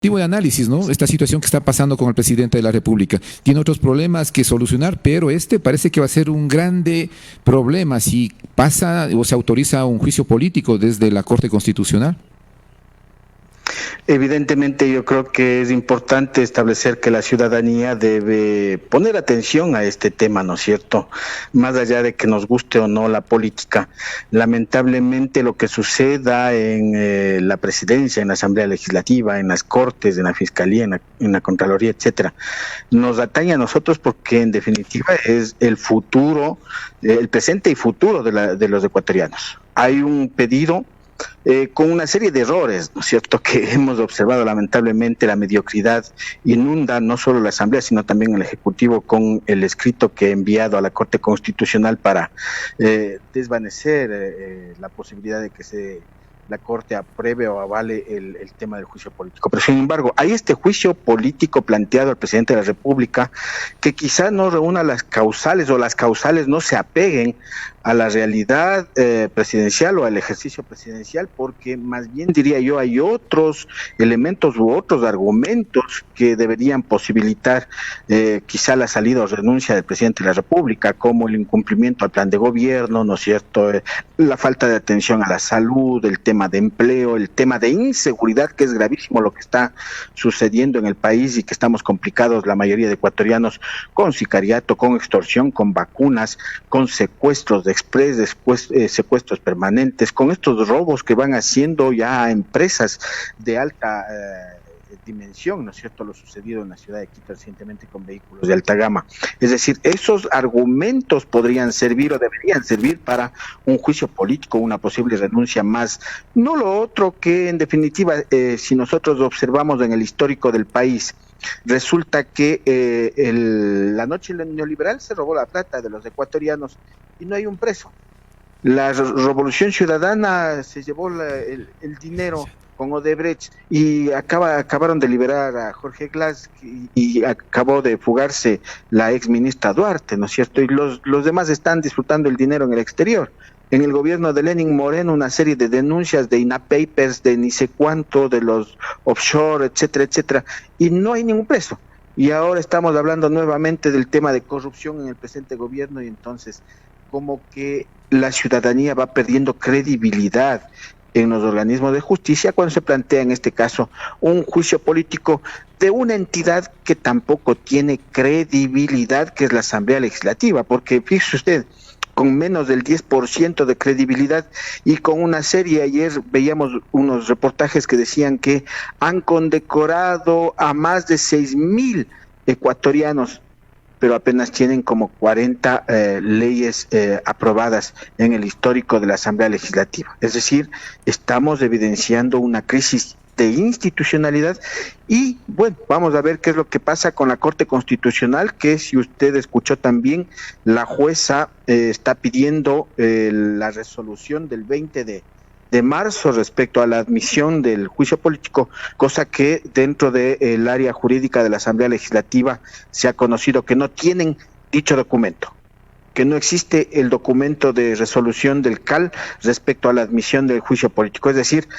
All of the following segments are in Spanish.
Tipo de análisis, ¿no? Esta situación que está pasando con el presidente de la República. Tiene otros problemas que solucionar, pero este parece que va a ser un grande problema si pasa o se autoriza un juicio político desde la Corte Constitucional. Evidentemente, yo creo que es importante establecer que la ciudadanía debe poner atención a este tema, ¿no es cierto? Más allá de que nos guste o no la política, lamentablemente lo que suceda en la presidencia, en la Asamblea Legislativa, en las Cortes, en la Fiscalía, en la Contraloría, etcétera, nos atañe a nosotros porque en definitiva es el futuro, el presente y futuro de los ecuatorianos. Hay un pedido con una serie de errores, ¿no es cierto?, que hemos observado. Lamentablemente la mediocridad inunda no solo la Asamblea, sino también el Ejecutivo, con el escrito que ha enviado a la Corte Constitucional para desvanecer la posibilidad de que la Corte apruebe o avale el tema del juicio político. Pero sin embargo, hay este juicio político planteado al presidente de la República que quizás no reúna las causales, o las causales no se apeguen a la realidad presidencial o al ejercicio presidencial, porque más bien, diría yo, hay otros elementos u otros argumentos que deberían posibilitar quizá la salida o renuncia del presidente de la República, como el incumplimiento al plan de gobierno, ¿no es cierto?, la falta de atención a la salud, el tema de empleo, el tema de inseguridad, que es gravísimo lo que está sucediendo en el país y que estamos complicados la mayoría de ecuatorianos con sicariato, con extorsión, con vacunas, con secuestros de express, después secuestros permanentes, con estos robos que van haciendo ya a empresas de alta dimensión, ¿no es cierto?, lo sucedido en la ciudad de Quito recientemente con vehículos de alta gama. Es decir, esos argumentos podrían servir o deberían servir para un juicio político, una posible renuncia, más no lo otro que en definitiva, si nosotros observamos en el histórico del país, resulta que la noche neoliberal se robó la plata de los ecuatorianos y no hay un preso. La revolución ciudadana se llevó el dinero con Odebrecht y acabaron de liberar a Jorge Glass y acabó de fugarse la ex ministra Duarte, ¿no es cierto? Y los demás están disfrutando el dinero en el exterior. En el gobierno de Lenin Moreno, una serie de denuncias de INA Papers, de ni sé cuánto, de los offshore, etcétera, etcétera, y no hay ningún preso. Y ahora estamos hablando nuevamente del tema de corrupción en el presente gobierno, y entonces como que la ciudadanía va perdiendo credibilidad en los organismos de justicia cuando se plantea en este caso un juicio político de una entidad que tampoco tiene credibilidad, que es la Asamblea Legislativa, porque fíjese usted, con menos del 10% de credibilidad y con una serie, ayer veíamos unos reportajes que decían que han condecorado a más de 6,000 ecuatorianos, pero apenas tienen como 40 leyes aprobadas en el histórico de la Asamblea Legislativa. Es decir, estamos evidenciando una crisis de institucionalidad y bueno, vamos a ver qué es lo que pasa con la Corte Constitucional, que si usted escuchó también, la jueza está pidiendo la resolución del 20 de marzo respecto a la admisión del juicio político, cosa que dentro del área jurídica de la Asamblea Legislativa se ha conocido que no tienen dicho documento, que no existe el documento de resolución del CAL respecto a la admisión del juicio político. Es decir,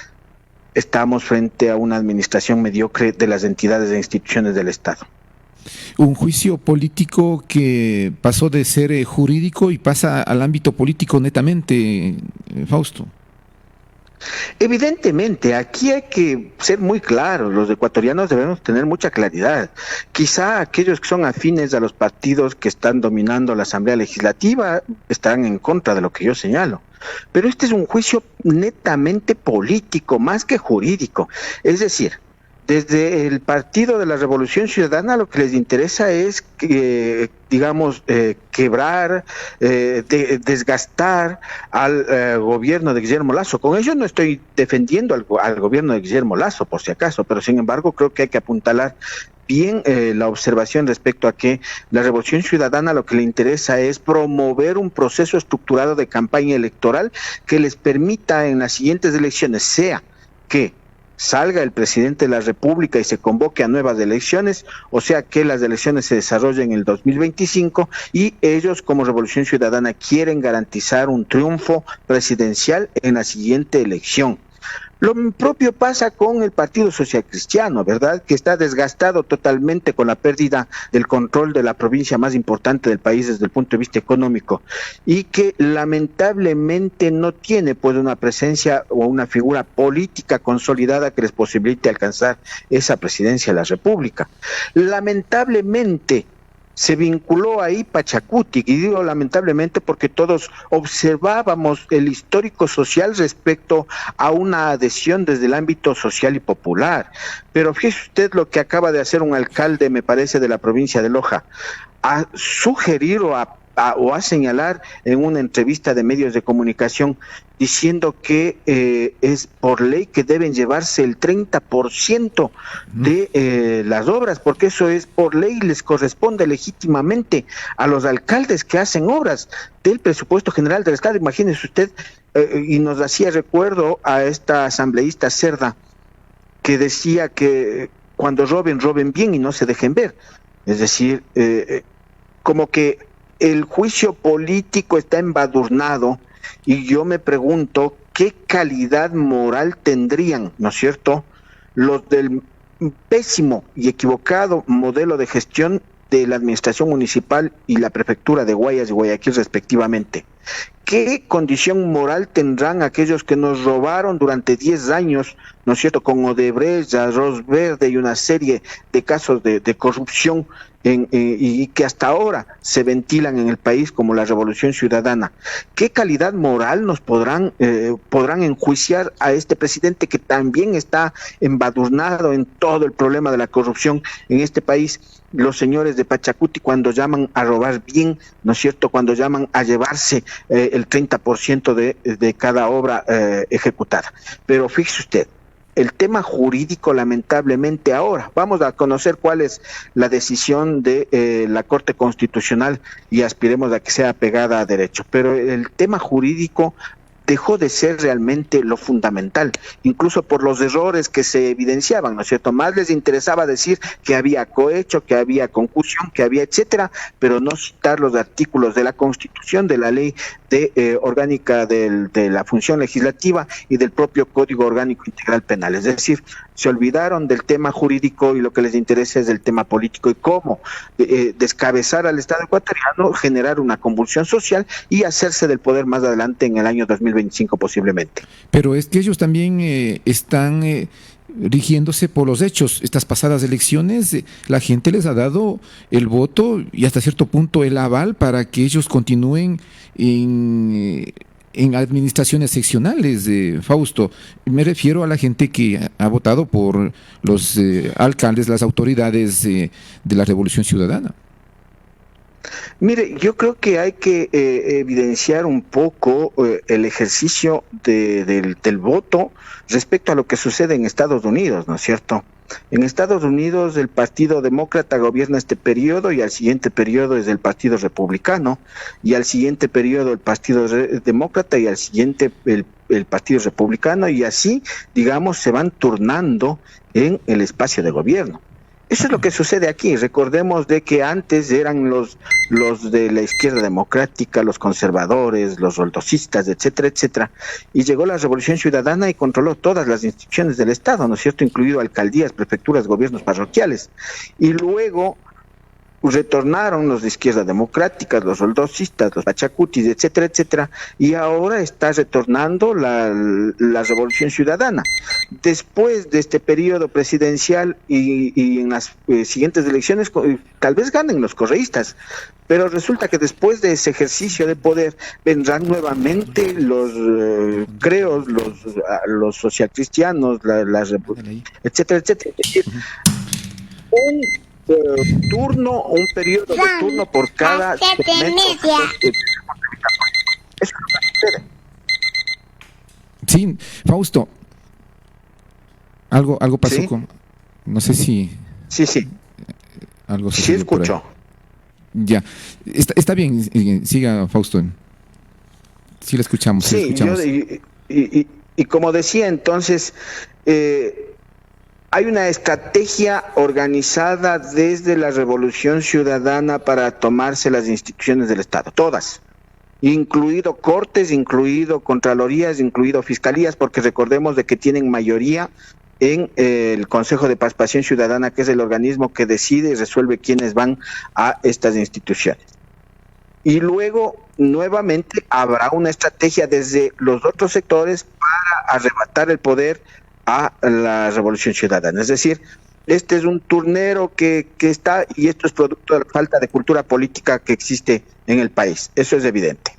estamos frente a una administración mediocre de las entidades e instituciones del Estado. Un juicio político que pasó de ser jurídico y pasa al ámbito político netamente, Fausto. Evidentemente, aquí hay que ser muy claros, los ecuatorianos debemos tener mucha claridad. Quizá aquellos que son afines a los partidos que están dominando la Asamblea Legislativa están en contra de lo que yo señalo, pero este es un juicio netamente político, más que jurídico. Es decir, desde el Partido de la Revolución Ciudadana lo que les interesa es quebrar, desgastar al gobierno de Guillermo Lasso. Con ello no estoy defendiendo al gobierno de Guillermo Lasso, por si acaso, pero sin embargo creo que hay que apuntalar bien la observación respecto a que la Revolución Ciudadana lo que le interesa es promover un proceso estructurado de campaña electoral que les permita en las siguientes elecciones, sea que salga el presidente de la República y se convoque a nuevas elecciones, o sea que las elecciones se desarrollen en el 2025 y ellos como Revolución Ciudadana quieren garantizar un triunfo presidencial en la siguiente elección. Lo propio pasa con el Partido Social Cristiano, ¿verdad? Que está desgastado totalmente con la pérdida del control de la provincia más importante del país desde el punto de vista económico y que lamentablemente no tiene pues una presencia o una figura política consolidada que les posibilite alcanzar esa presidencia de la República. Lamentablemente se vinculó ahí Pachacuti, y digo lamentablemente porque todos observábamos el histórico social respecto a una adhesión desde el ámbito social y popular. Pero fíjese usted lo que acaba de hacer un alcalde, me parece, de la provincia de Loja, a sugerir o a señalar en una entrevista de medios de comunicación diciendo que es por ley que deben llevarse el 30% de las obras, porque eso es por ley, les corresponde legítimamente a los alcaldes que hacen obras del presupuesto general del Estado. Imagínese usted, y nos hacía recuerdo a esta asambleísta Cerda, que decía que cuando roben, roben bien y no se dejen ver. Es decir, como que el juicio político está embadurnado y yo me pregunto qué calidad moral tendrían, ¿no es cierto?, los del pésimo y equivocado modelo de gestión de la administración municipal y la prefectura de Guayas y Guayaquil respectivamente. ¿Qué condición moral tendrán aquellos que nos robaron durante 10 años, ¿no es cierto?, con Odebrecht, Arroz Verde y una serie de casos de corrupción y que hasta ahora se ventilan en el país como la Revolución Ciudadana? ¿Qué calidad moral nos podrán enjuiciar a este presidente que también está embadurnado en todo el problema de la corrupción en este país? Los señores de Pachacuti, cuando llaman a robar bien, ¿no es cierto?, cuando llaman a llevarse el 30% de cada obra ejecutada. Pero fíjese usted, el tema jurídico, lamentablemente ahora, vamos a conocer cuál es la decisión de la Corte Constitucional y aspiremos a que sea pegada a derecho, pero el tema jurídico dejó de ser realmente lo fundamental, incluso por los errores que se evidenciaban, ¿no es cierto? Más les interesaba decir que había cohecho, que había concusión, que había etcétera, pero no citar los artículos de la Constitución, de la ley orgánica de la función legislativa y del propio Código Orgánico Integral Penal. Es decir, se olvidaron del tema jurídico y lo que les interesa es el tema político y cómo descabezar al Estado ecuatoriano, generar una convulsión social y hacerse del poder más adelante en el año 2025 posiblemente. Pero es que ellos también están rigiéndose por los hechos. Estas pasadas elecciones, la gente les ha dado el voto y hasta cierto punto el aval para que ellos continúen en administraciones seccionales, Fausto. Me refiero a la gente que ha votado por los alcaldes, las autoridades de la Revolución Ciudadana. Mire, yo creo que hay que evidenciar un poco el ejercicio del voto respecto a lo que sucede en Estados Unidos, ¿no es cierto? En Estados Unidos el Partido Demócrata gobierna este periodo y al siguiente periodo es el Partido Republicano y al siguiente periodo el Partido Demócrata y al siguiente el Partido Republicano y así, digamos, se van turnando en el espacio de gobierno. Eso es lo que sucede aquí. Recordemos de que antes eran los de la izquierda democrática, los conservadores, los roldosistas, etcétera, etcétera. Y llegó la Revolución Ciudadana y controló todas las instituciones del Estado, ¿no es cierto?, incluido alcaldías, prefecturas, gobiernos parroquiales. Y luego retornaron los de izquierda democrática, los roldosistas, los pachacutis, etcétera, etcétera, y ahora está retornando la Revolución Ciudadana. Después de este periodo presidencial y en las siguientes elecciones, tal vez ganen los correístas, pero resulta que después de ese ejercicio de poder vendrán nuevamente los creos, los socialcristianos, etcétera, etcétera. Es decir, un periodo de turno por cada segmento. Eso es lo que sucede. Sí, Fausto, algo pasó ¿Sí? con, no sé si Sí, algo sí escucho. Ya, está bien, siga Fausto. Sí le escuchamos. Sí, le escuchamos. Y como decía entonces, hay una estrategia organizada desde la Revolución Ciudadana para tomarse las instituciones del Estado, todas. incluido cortes, incluido contralorías, incluido fiscalías, porque recordemos de que tienen mayoría en el Consejo de Participación Ciudadana, que es el organismo que decide y resuelve quiénes van a estas instituciones. Y luego, nuevamente, habrá una estrategia desde los otros sectores para arrebatar el poder a la Revolución Ciudadana. Es decir, este es un turnero que está, y esto es producto de la falta de cultura política que existe en el país. Eso es evidente.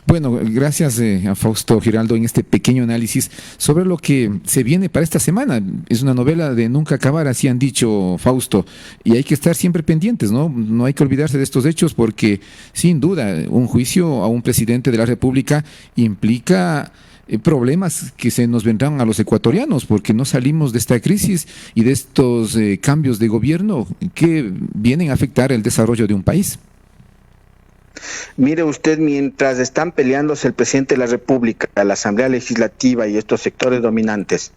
Bueno, gracias a Fausto Giraldo en este pequeño análisis sobre lo que se viene para esta semana. Es una novela de nunca acabar, así han dicho, Fausto, y hay que estar siempre pendientes, ¿no? No hay que olvidarse de estos hechos porque, sin duda, un juicio a un presidente de la República implica problemas que se nos vendrán a los ecuatorianos porque no salimos de esta crisis y de estos cambios de gobierno que vienen a afectar el desarrollo de un país. Mire usted, mientras están peleándose el presidente de la República, la Asamblea Legislativa y estos sectores dominantes,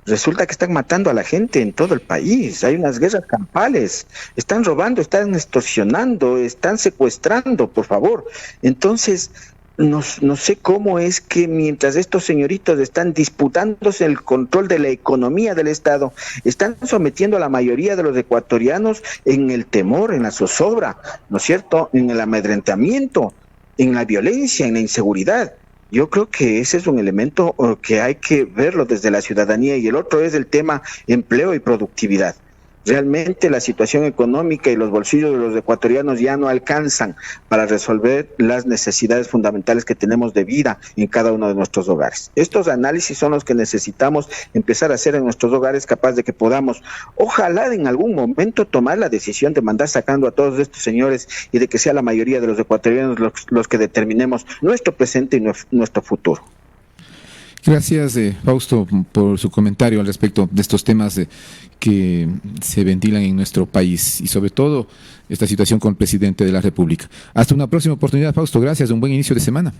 resulta que están matando a la gente en todo el país. Hay unas guerras campales, están robando, están extorsionando, están secuestrando, por favor. Entonces, no sé cómo es que mientras estos señoritos están disputándose el control de la economía del Estado, están sometiendo a la mayoría de los ecuatorianos en el temor, en la zozobra, ¿no es cierto?, en el amedrentamiento, en la violencia, en la inseguridad. Yo creo que ese es un elemento que hay que verlo desde la ciudadanía, y el otro es el tema empleo y productividad. Realmente la situación económica y los bolsillos de los ecuatorianos ya no alcanzan para resolver las necesidades fundamentales que tenemos de vida en cada uno de nuestros hogares. Estos análisis son los que necesitamos empezar a hacer en nuestros hogares, capaz de que podamos, ojalá en algún momento, tomar la decisión de mandar sacando a todos estos señores y de que sea la mayoría de los ecuatorianos los que determinemos nuestro presente y nuestro futuro. Gracias, Fausto, por su comentario al respecto de estos temas que se ventilan en nuestro país y sobre todo esta situación con el presidente de la República. Hasta una próxima oportunidad, Fausto. Gracias, un buen inicio de semana.